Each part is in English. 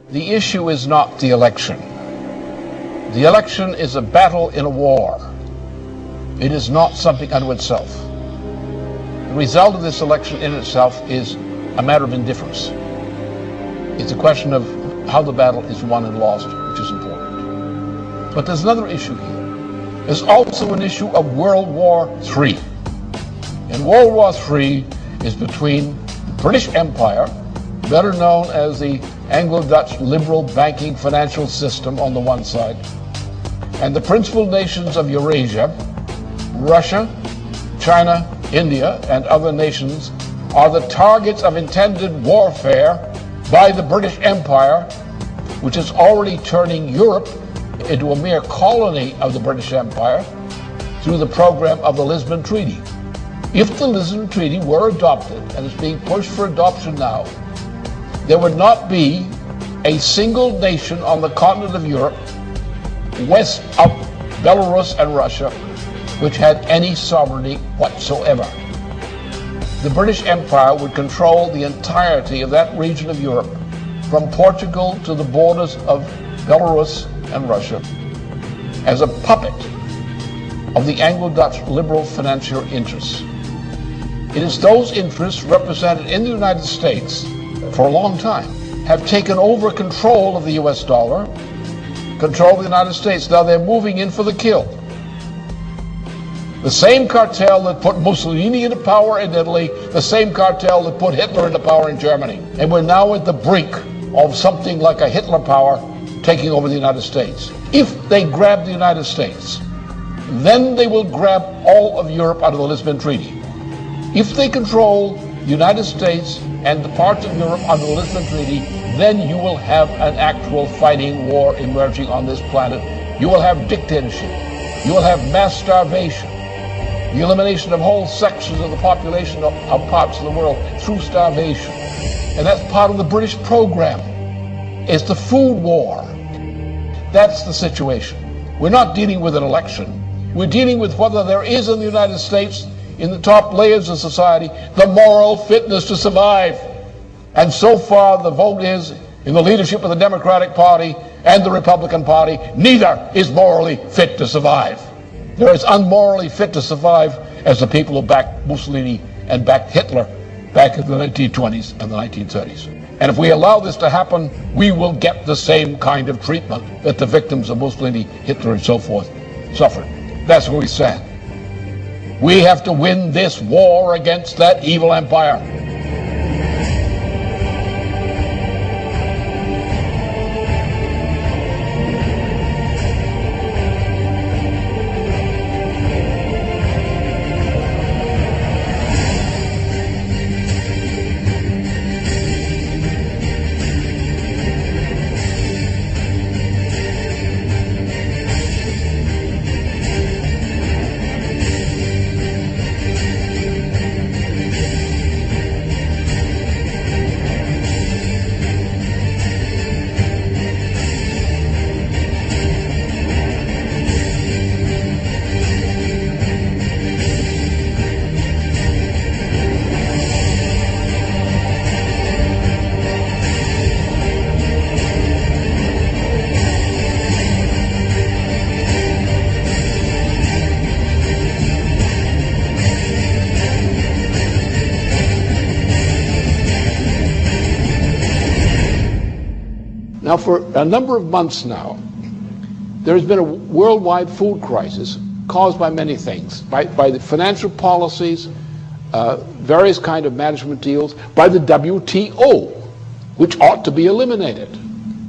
The issue is not the election. The election is a battle in a war. It is not something unto itself. The result of this election in itself is a matter of indifference. It's a question of how the battle is won and lost, which is important. But there's another issue here. There's also an issue of World War III. And World War III is between the British Empire, better known as the Anglo-Dutch liberal banking financial system on the one side, and the principal nations of Eurasia, Russia, China, India, and other nations are the targets of intended warfare by the British Empire, which is already turning Europe into a mere colony of the British Empire through the program of the Lisbon Treaty. If the Lisbon Treaty were adopted, and is being pushed for adoption now, there would not be a single nation on the continent of Europe, west of Belarus and Russia, which had any sovereignty whatsoever. The British Empire would control the entirety of that region of Europe, from Portugal to the borders of Belarus and Russia, as a puppet of the Anglo-Dutch liberal financial interests. It is those interests represented in the United States for a long time have taken over control of the US dollar, control of the United States. Now they're moving in for the kill. The same cartel that put Mussolini into power in Italy, the same cartel that put Hitler into power in Germany. And we're now at the brink of something like a Hitler power taking over the United States. If they grab the United States, then they will grab all of Europe under the Lisbon Treaty. If they control the United States and the parts of Europe under the Lisbon Treaty, then you will have an actual fighting war emerging on this planet. You will have dictatorship. You will have mass starvation. The elimination of whole sections of the population of parts of the world through starvation. And that's part of the British program. It's the food war. That's the situation. We're not dealing with an election. We're dealing with whether there is in the United States, in the top layers of society, the moral fitness to survive. And so far the vote is in the leadership of the Democratic Party and the Republican Party, neither is morally fit to survive. They're as unmorally fit to survive as the people who backed Mussolini and backed Hitler back in the 1920s and the 1930s. And if we allow this to happen, we will get the same kind of treatment that the victims of Mussolini, Hitler, and so forth suffered. That's where we stand. We have to win this war against that evil empire. Now, for a number of months now, there has been a worldwide food crisis caused by many things, by the financial policies, various kind of management deals, by the WTO, which ought to be eliminated,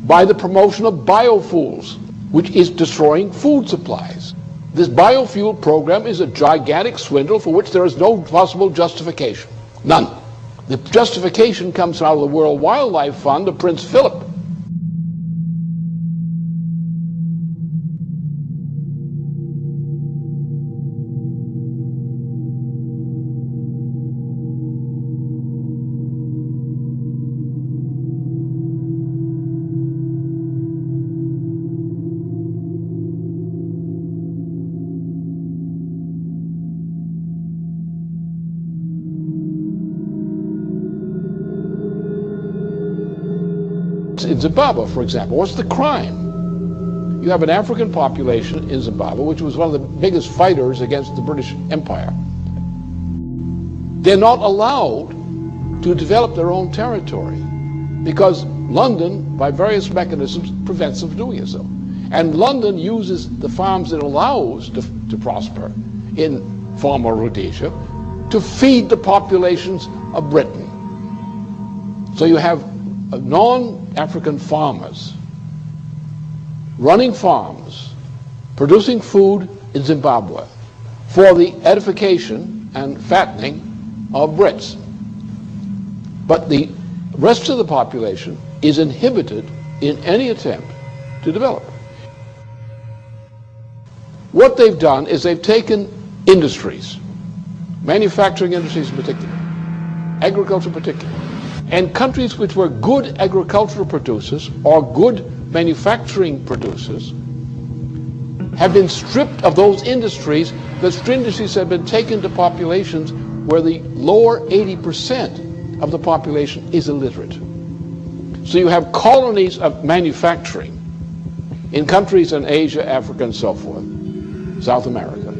by the promotion of biofuels, which is destroying food supplies. This biofuel program is a gigantic swindle for which there is no possible justification. None. The justification comes out of the World Wildlife Fund of Prince Philip. in Zimbabwe, for example, what's the crime? You have an African population in Zimbabwe, which was one of the biggest fighters against the British Empire. They're not allowed to develop their own territory because London, by various mechanisms, prevents them from doing so. And London uses the farms it allows to prosper in former Rhodesia to feed the populations of Britain. So you have non-African farmers running farms, producing food in Zimbabwe for the edification and fattening of Brits. But the rest of the population is inhibited in any attempt to develop. What they've done is they've taken industries, manufacturing industries in particular, agriculture in particular, and countries which were good agricultural producers or good manufacturing producers have been stripped of those industries. Those industries have been taken to populations where the lower 80% of the population is illiterate. So you have colonies of manufacturing in countries in Asia, Africa, and so forth, South America,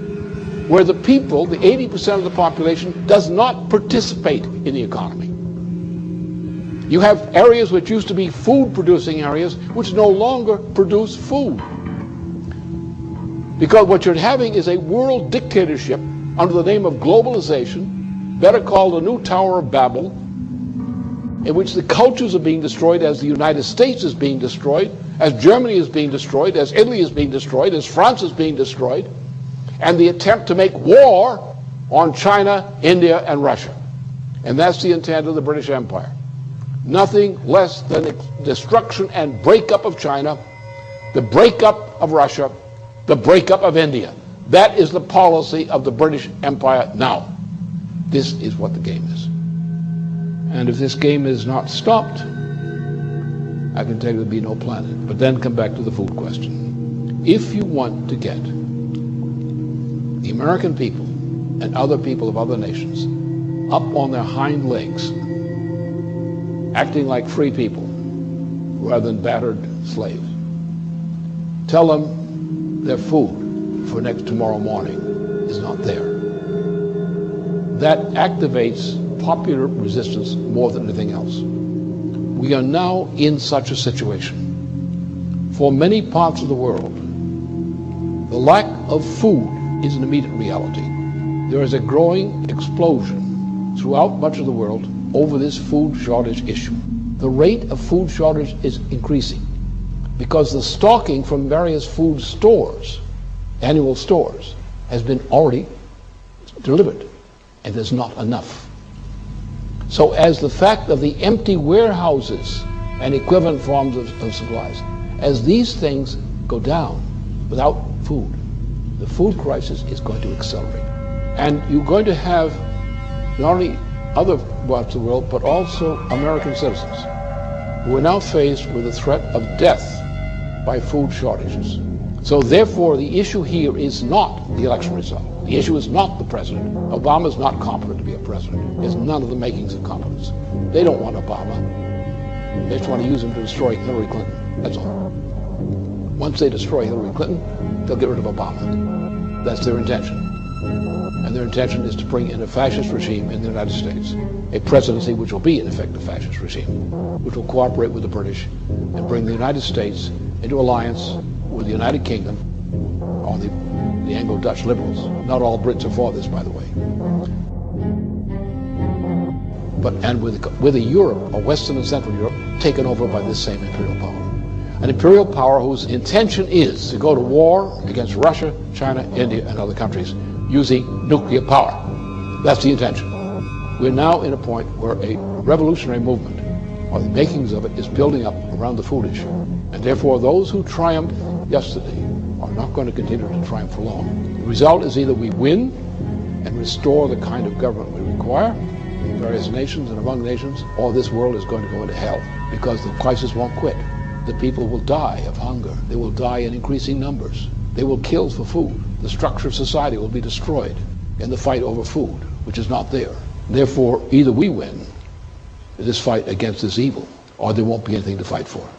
where the people, the 80% of the population, does not participate in the economy. You have areas which used to be food-producing areas which no longer produce food. Because what you're having is a world dictatorship under the name of globalization, better called the new Tower of Babel, in which the cultures are being destroyed as the United States is being destroyed, as Germany is being destroyed, as Italy is being destroyed, as France is being destroyed, and the attempt to make war on China, India, and Russia. And that's the intent of the British Empire. Nothing less than destruction and breakup of China, the breakup of Russia, the breakup of India. That is the policy of the British Empire now. This is what the game is. And if this game is not stopped, I can tell you there'll be no planet. But then come back to the food question. If you want to get the American people and other people of other nations up on their hind legs, acting like free people rather than battered slaves, tell them their food for tomorrow morning is not there. That activates popular resistance more than anything else. We are now in such a situation. For many parts of the world, the lack of food is an immediate reality. There is a growing explosion throughout much of the world over this food shortage issue. The rate of food shortage is increasing because the stocking from various food stores, annual stores, has been already delivered, and there's not enough. So as the fact of the empty warehouses and equivalent forms of supplies, as these things go down without food, the food crisis is going to accelerate. And you're going to have not only other parts of the world, but also American citizens who are now faced with the threat of death by food shortages. So therefore, the issue here is not the election result. The issue is not the president. Obama is not competent to be a president. There's none of the makings of competence. They don't want Obama. They just want to use him to destroy Hillary Clinton. That's all. Once they destroy Hillary Clinton, they'll get rid of Obama. That's their intention. And their intention is to bring in a fascist regime in the United States, a presidency which will be in effect a fascist regime, which will cooperate with the British and bring the United States into alliance with the United Kingdom or the Anglo-Dutch liberals. Not all Brits are for this, by the way. And with a Europe, or Western and Central Europe, taken over by this same imperial power. An imperial power whose intention is to go to war against Russia, China, India, and other countries using nuclear power. That's the intention. We're now in a point where a revolutionary movement, or the makings of it, is building up around the food issue. And therefore, those who triumphed yesterday are not going to continue to triumph for long. The result is either we win and restore the kind of government we require in various nations and among nations, or this world is going to go into hell because the crisis won't quit. The people will die of hunger. They will die in increasing numbers. They will kill for food. The structure of society will be destroyed in the fight over food, which is not there. Therefore, either we win in this fight against this evil, or there won't be anything to fight for.